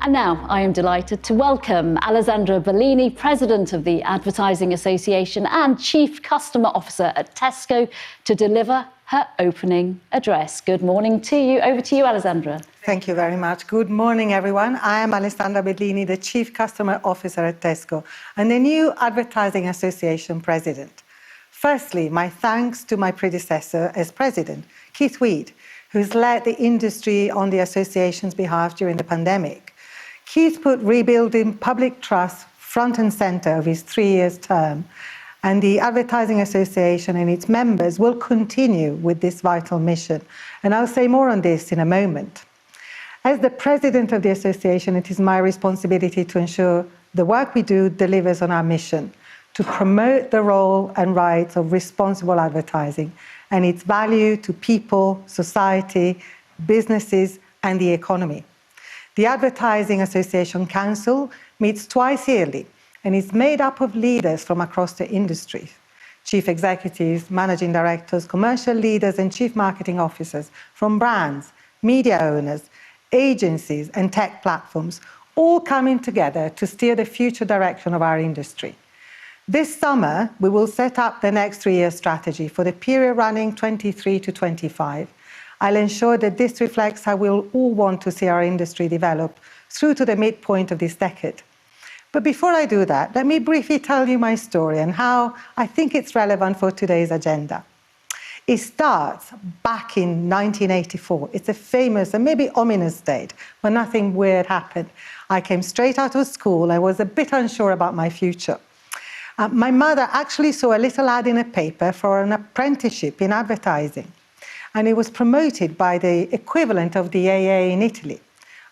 And now I am delighted to welcome Alessandra Bellini, President of the Advertising Association and Chief Customer Officer at Tesco, to deliver her opening address. Good morning to you. Over to you, Alessandra. Thank you very much. Good morning, everyone. I am Alessandra Bellini, the Chief Customer Officer at Tesco and the new Advertising Association President. Firstly, my thanks to my predecessor as President, Keith Weed, who's led the industry on the association's behalf during the pandemic. Keith put rebuilding public trust front and centre of his 3 years term, and the Advertising Association and its members will continue with this vital mission. And I'll say more on this in a moment. As the President of the Association, it is my responsibility to ensure the work we do delivers on our mission, to promote the role and rights of responsible advertising and its value to people, society, businesses, and the economy. The Advertising Association Council meets twice yearly and is made up of leaders from across the industry: chief executives, managing directors, commercial leaders, and chief marketing officers from brands, media owners, agencies, and tech platforms, all coming together to steer the future direction of our industry. This summer, we will set up the next 3-year strategy for the period running 23 to 25. I'll ensure that this reflects how we'll all want to see our industry develop through to the midpoint of this decade. But before I do that, let me briefly tell you my story and how I think it's relevant for today's agenda. It starts back in 1984. It's a famous and maybe ominous date when nothing weird happened. I came straight out of school and was a bit unsure about my future. My mother actually saw a little ad in a paper for an apprenticeship in advertising, and it was promoted by the equivalent of the AA in Italy.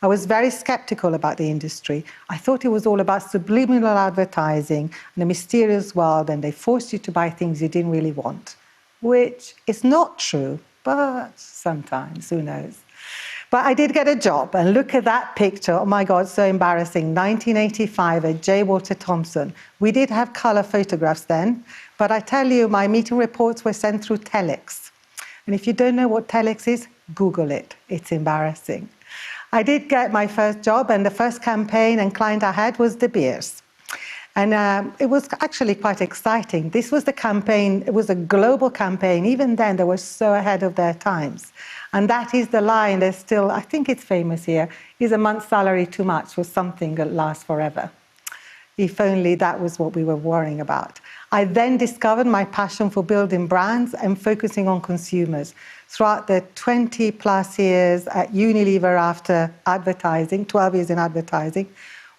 I was very skeptical about the industry. I thought it was all about subliminal advertising and a mysterious world, and they forced you to buy things you didn't really want, which is not true, but sometimes, who knows. But I did get a job, and look at that picture. Oh my God, so embarrassing. 1985 at J. Walter Thompson. We did have colour photographs then, but I tell you, my meeting reports were sent through telex. And if you don't know what telex is, Google it. It's embarrassing. I did get my first job, and the first campaign and client I had was De Beers. And it was actually quite exciting. This was the campaign, it was a global campaign. Even then, they were so ahead of their times. And that is the line that's still, I think it's famous here, is a month's salary too much for something that lasts forever? If only that was what we were worrying about. I then discovered my passion for building brands and focusing on consumers. Throughout the 20 plus years at Unilever after advertising, 12 years in advertising,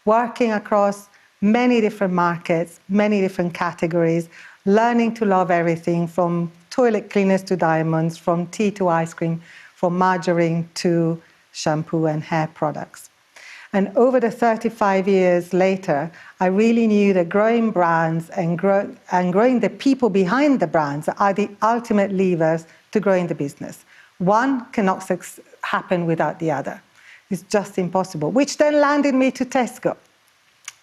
working across many different markets, many different categories, learning to love everything from toilet cleaners to diamonds, from tea to ice cream, from margarine to shampoo and hair products. And over the 35 years later, I really knew that growing brands and growing the people behind the brands are the ultimate levers to growing the business. One cannot happen without the other. It's just impossible, which then landed me to Tesco.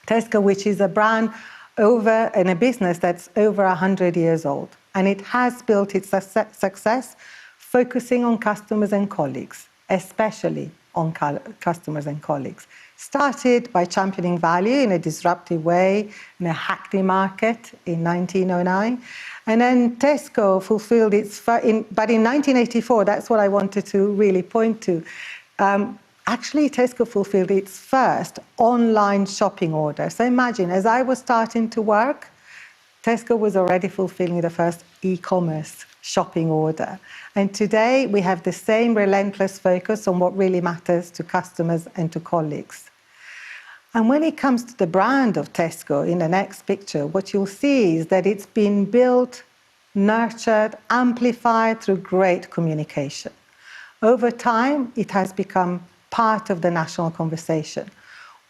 Tesco, which is a brand in a business that's over 100 years old. And it has built its success focusing on customers and colleagues, especially on customers and colleagues. Started by championing value in a disruptive way in a hackney market in 1909. And then Tesco fulfilled its, but in 1984, that's what I wanted to really point to. Actually, Tesco fulfilled its first online shopping order. So imagine, as I was starting to work, Tesco was already fulfilling the first e-commerce shopping order. And today we have the same relentless focus on what really matters to customers and to colleagues. And when it comes to the brand of Tesco in the next picture, what you'll see is that it's been built, nurtured, amplified through great communication. Over time, it has become part of the national conversation,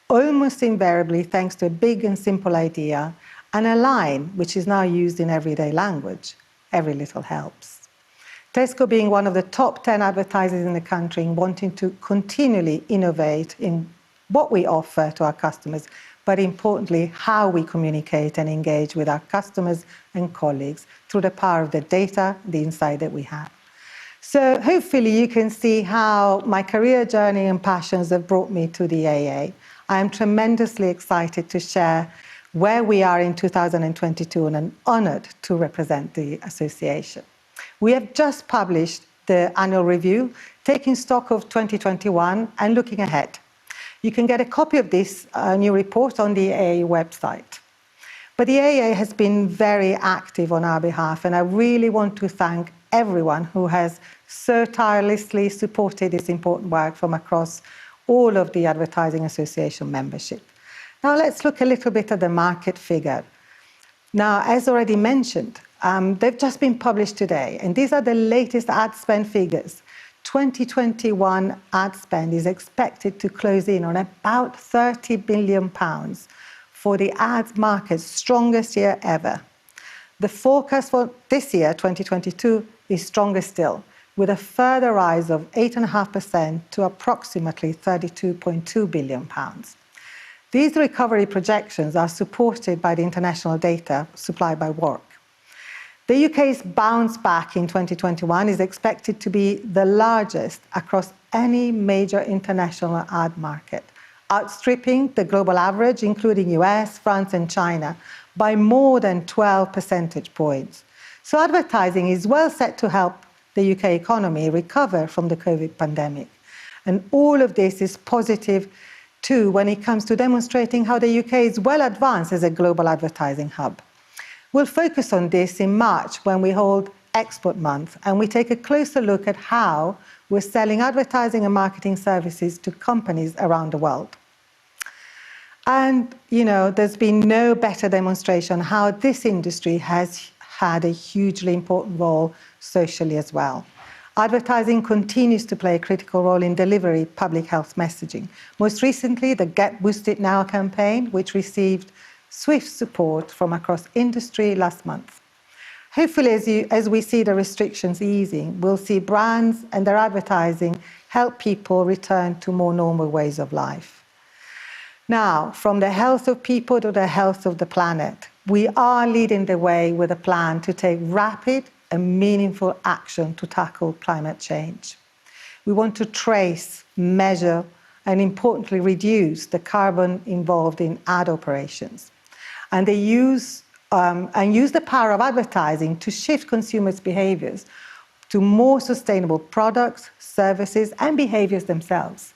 almost invariably thanks to a big and simple idea and a line which is now used in everyday language: every little helps. Tesco being one of the top 10 advertisers in the country and wanting to continually innovate in what we offer to our customers, but importantly, how we communicate and engage with our customers and colleagues through the power of the data, the insight that we have. So hopefully you can see how my career journey and passions have brought me to the AA. I am tremendously excited to share where we are in 2022 and I'm honoured to represent the association. We have just published the annual review, taking stock of 2021 and looking ahead. You can get a copy of this new report on the AA website. But the AA has been very active on our behalf, and I really want to thank everyone who has so tirelessly supported this important work from across all of the Advertising Association membership. Now let's look a little bit at the market figure. Now, as already mentioned, they've just been published today, and these are the latest ad spend figures. 2021 ad spend is expected to close in on about £30 billion for the ads market's strongest year ever. The forecast for this year, 2022, is stronger still, with a further rise of 8.5% to approximately £32.2 billion. These recovery projections are supported by the international data supplied by Work. The UK's bounce back in 2021 is expected to be the largest across any major international ad market, outstripping the global average, including US, France and China, by more than 12 percentage points. So advertising is well set to help the UK economy recover from the COVID pandemic. And all of this is positive too when it comes to demonstrating how the UK is well advanced as a global advertising hub. We'll focus on this in March when we hold Export Month and we take a closer look at how we're selling advertising and marketing services to companies around the world. And, there's been no better demonstration how this industry has had a hugely important role socially as well. Advertising continues to play a critical role in delivering public health messaging. Most recently, the Get Boosted Now campaign, which received swift support from across industry last month. Hopefully, as we see the restrictions easing, we'll see brands and their advertising help people return to more normal ways of life. Now, from the health of people to the health of the planet, we are leading the way with a plan to take rapid and meaningful action to tackle climate change. We want to trace, measure, and importantly, reduce the carbon involved in ad operations. And they use the power of advertising to shift consumers' behaviours to more sustainable products, services, and behaviours themselves.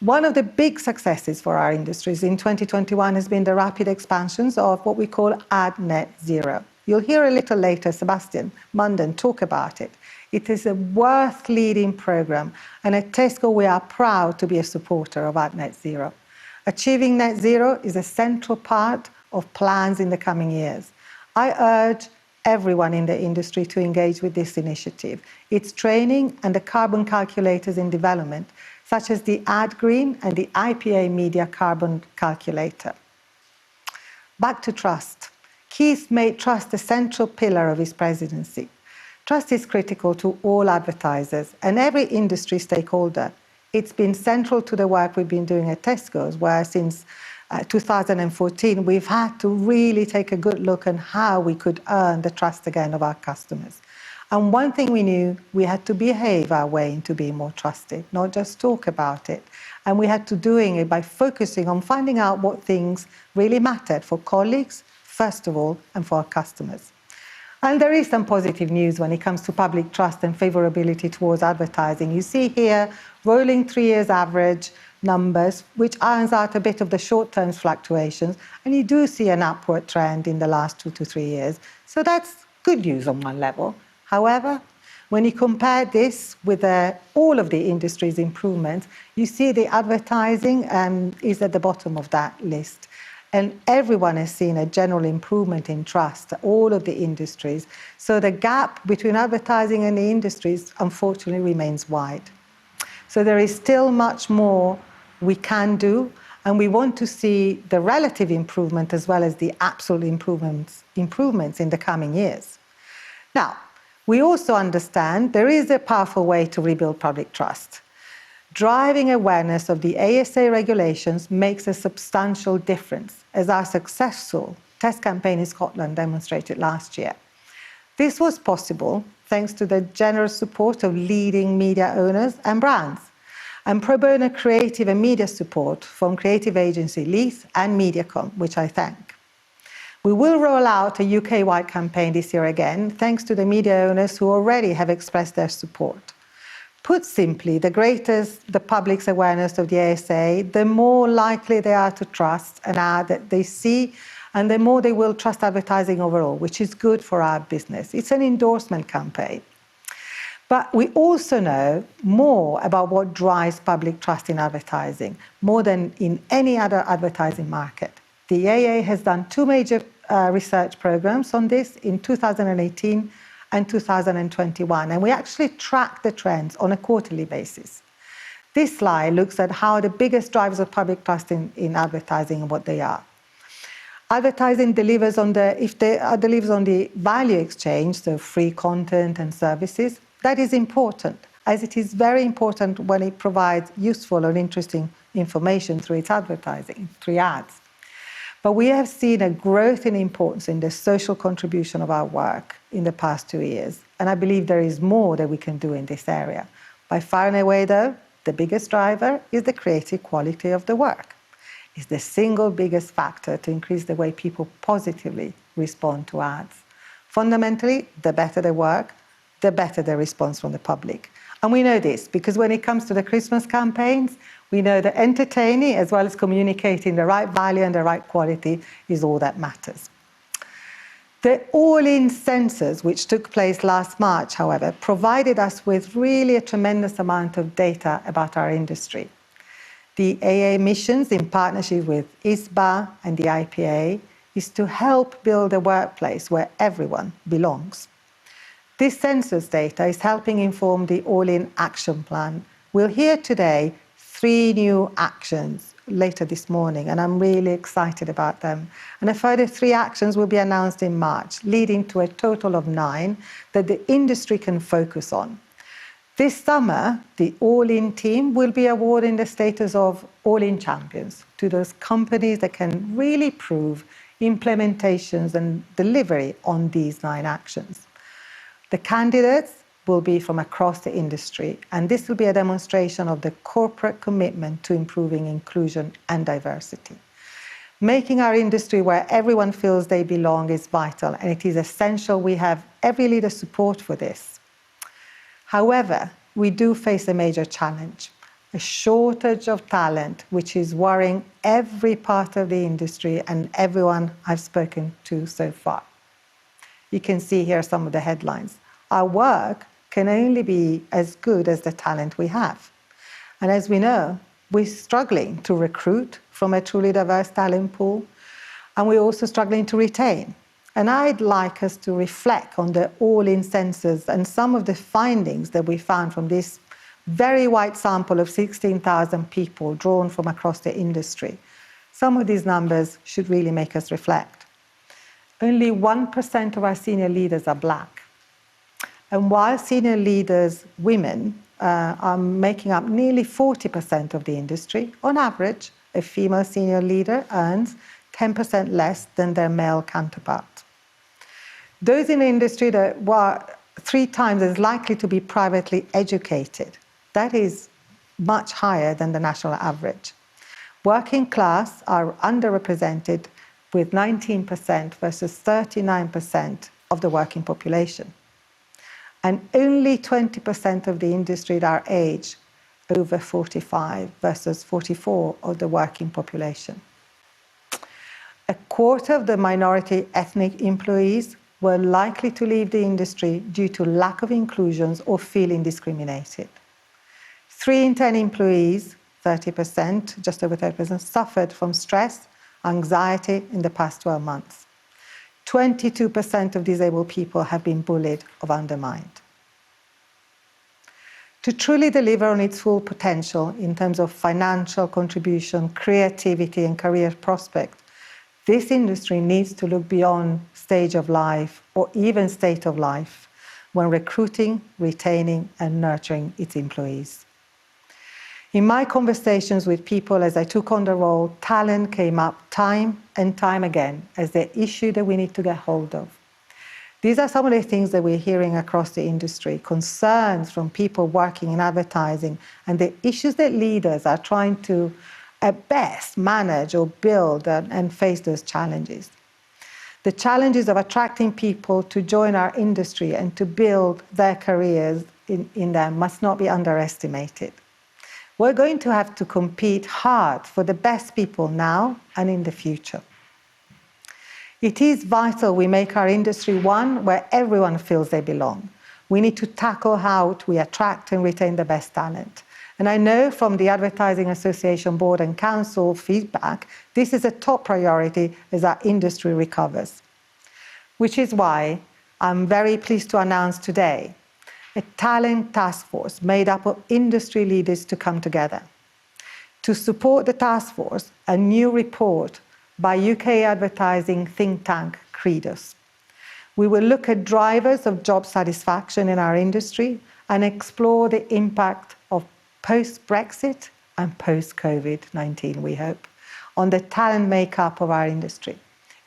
One of the big successes for our industries in 2021 has been the rapid expansions of what we call Ad Net Zero. You'll hear a little later Sebastian Munden talk about it. It is a worth-leading programme, and at Tesco we are proud to be a supporter of Ad Net Zero. Achieving net zero is a central part of plans in the coming years. I urge everyone in the industry to engage with this initiative. Its training and the carbon calculators in development, such as the AdGreen and the IPA Media Carbon Calculator. Back to trust. Keith made trust a central pillar of his presidency. Trust is critical to all advertisers and every industry stakeholder. It's been central to the work we've been doing at Tesco's, where since 2014, we've had to really take a good look at how we could earn the trust again of our customers. And one thing we knew, we had to behave our way into being more trusted, not just talk about it. And we had to doing it by focusing on finding out what things really mattered for colleagues, first of all, and for our customers. And there is some positive news when it comes to public trust and favourability towards advertising. You see here, rolling 3 years average numbers, which irons out a bit of the short-term fluctuations, and you do see an upward trend in the last 2 to 3 years. So that's good news on one level. However, when you compare this with all of the industry's improvements, you see the advertising is at the bottom of that list. And everyone has seen a general improvement in trust, all of the industries. So the gap between advertising and the industries, unfortunately, remains wide. So there is still much more we can do, and we want to see the relative improvement as well as the absolute improvements in the coming years. Now, we also understand there is a powerful way to rebuild public trust. Driving awareness of the ASA regulations makes a substantial difference, as our successful test campaign in Scotland demonstrated last year. This was possible thanks to the generous support of leading media owners and brands, and pro bono creative and media support from creative agency Leith and Mediacom, which I thank. We will roll out a UK-wide campaign this year again, thanks to the media owners who already have expressed their support. Put simply, the greater the public's awareness of the ASA, the more likely they are to trust an ad that they see, and the more they will trust advertising overall, which is good for our business. It's an endorsement campaign. But we also know more about what drives public trust in advertising, more than in any other advertising market. The AA has done two major research programs on this in 2018 and 2021, and we actually track the trends on a quarterly basis. This slide looks at how the biggest drivers of public trust in advertising and what they are. Advertising delivers on the value exchange, so free content and services. That is important, as it is very important when it provides useful or interesting information through its advertising, through ads. But we have seen a growth in importance in the social contribution of our work in the past 2 years, and I believe there is more that we can do in this area. By far and away, though, the biggest driver is the creative quality of the work. It's the single biggest factor to increase the way people positively respond to ads. Fundamentally, the better the work, the better the response from the public. And we know this because when it comes to the Christmas campaigns, we know that entertaining as well as communicating the right value and the right quality is all that matters. The all-in census, which took place last March, however, provided us with really a tremendous amount of data about our industry. The AA missions, in partnership with ISBA and the IPA, is to help build a workplace where everyone belongs. This census data is helping inform the All-In Action Plan. We'll hear today 3 new actions later this morning, and I'm really excited about them. And a further 3 actions will be announced in March, leading to a total of 9 that the industry can focus on. This summer, the All-In team will be awarding the status of All-In Champions to those companies that can really prove implementations and delivery on these 9 actions. The candidates will be from across the industry, and this will be a demonstration of the corporate commitment to improving inclusion and diversity. Making our industry where everyone feels they belong is vital, and it is essential we have every leader's support for this. However, we do face a major challenge, a shortage of talent, which is worrying every part of the industry and everyone I've spoken to so far. You can see here some of the headlines. Our work can only be as good as the talent we have. And as we know, we're struggling to recruit from a truly diverse talent pool, and we're also struggling to retain. And I'd like us to reflect on the All-In census and some of the findings that we found from this very wide sample of 16,000 people drawn from across the industry. Some of these numbers should really make us reflect. Only 1% of our senior leaders are Black. And while senior leaders, women, are making up nearly 40% of the industry, on average, a female senior leader earns 10% less than their male counterpart. Those in the industry that were 3 times as likely to be privately educated, that is much higher than the national average. Working class are underrepresented with 19% versus 39% of the working population. And only 20% of the industry are age over 45 versus 44 of the working population. A quarter of the minority ethnic employees were likely to leave the industry due to lack of inclusions or feeling discriminated. 3 in 10 employees, 30%, just over 30%, suffered from stress, anxiety in the past 12 months. 22% of disabled people have been bullied or undermined. To truly deliver on its full potential in terms of financial contribution, creativity, and career prospect, this industry needs to look beyond stage of life or even state of life when recruiting, retaining, and nurturing its employees. In my conversations with people as I took on the role, talent came up time and time again as the issue that we need to get hold of. These are some of the things that we're hearing across the industry, concerns from people working in advertising, and the issues that leaders are trying to, at best, manage or build and face those challenges. The challenges of attracting people to join our industry and to build their careers in them must not be underestimated. We're going to have to compete hard for the best people now and in the future. It is vital we make our industry one where everyone feels they belong. We need to tackle how we attract and retain the best talent. And I know from the Advertising Association Board and Council feedback, this is a top priority as our industry recovers. Which is why I'm very pleased to announce today a talent task force made up of industry leaders to come together. To support the task force, a new report by UK advertising think tank Credos. We will look at drivers of job satisfaction in our industry and explore the impact of post-Brexit and post-COVID-19, we hope, on the talent makeup of our industry.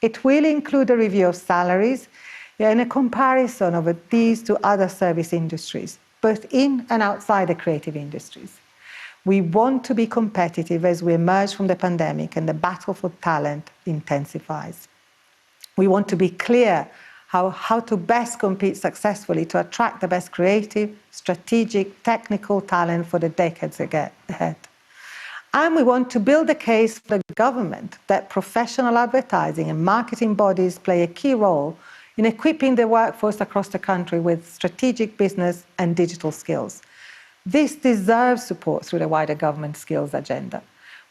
It will include a review of salaries and a comparison of these to other service industries, both in and outside the creative industries. We want to be competitive as we emerge from the pandemic and the battle for talent intensifies. We want to be clear how to best compete successfully to attract the best creative, strategic, technical talent for the decades ahead. And we want to build a case for the government that professional advertising and marketing bodies play a key role in equipping the workforce across the country with strategic business and digital skills. This deserves support through the wider government skills agenda.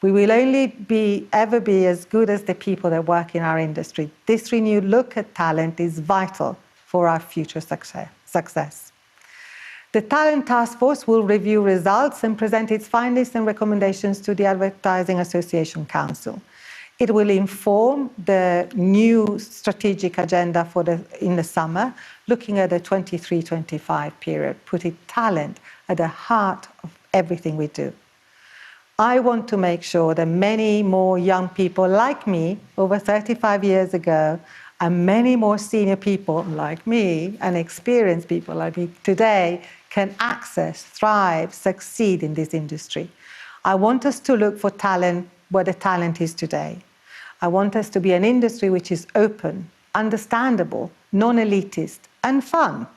We will only ever be as good as the people that work in our industry. This renewed look at talent is vital for our future success. The Talent Task Force will review results and present its findings and recommendations to the Advertising Association Council. It will inform the new strategic agenda in the summer, looking at the 23-25 period, putting talent at the heart of everything we do. I want to make sure that many more young people like me over 35 years ago, and many more senior people like me and experienced people like me today can access, thrive, succeed in this industry. I want us to look for talent where the talent is today. I want us to be an industry which is open, understandable, non-elitist, and fun.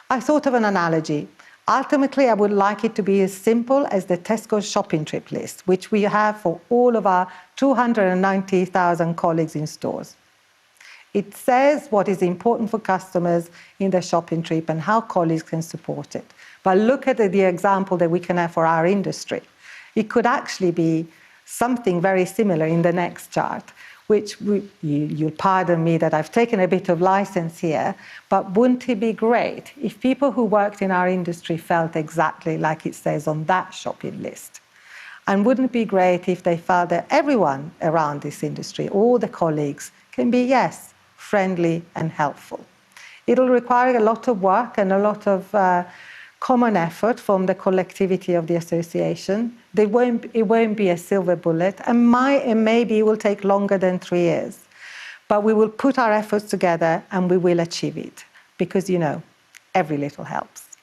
I thought of an analogy. Ultimately, I would like it to be as simple as the Tesco shopping trip list, which we have for all of our 290,000 colleagues in stores. It says what is important for customers in their shopping trip and how colleagues can support it. But look at the example that we can have for our industry. It could actually be something very similar in the next chart, which you'll pardon me that I've taken a bit of license here, but wouldn't it be great if people who worked in our industry felt exactly like it says on that shopping list? And wouldn't it be great if they felt that everyone around this industry, all the colleagues, can be, yes, friendly and helpful? It'll require a lot of work and a lot of common effort from the collectivity of the association. It won't be a silver bullet, and maybe it will take longer than 3 years. But we will put our efforts together and we will achieve it, because, every little helps.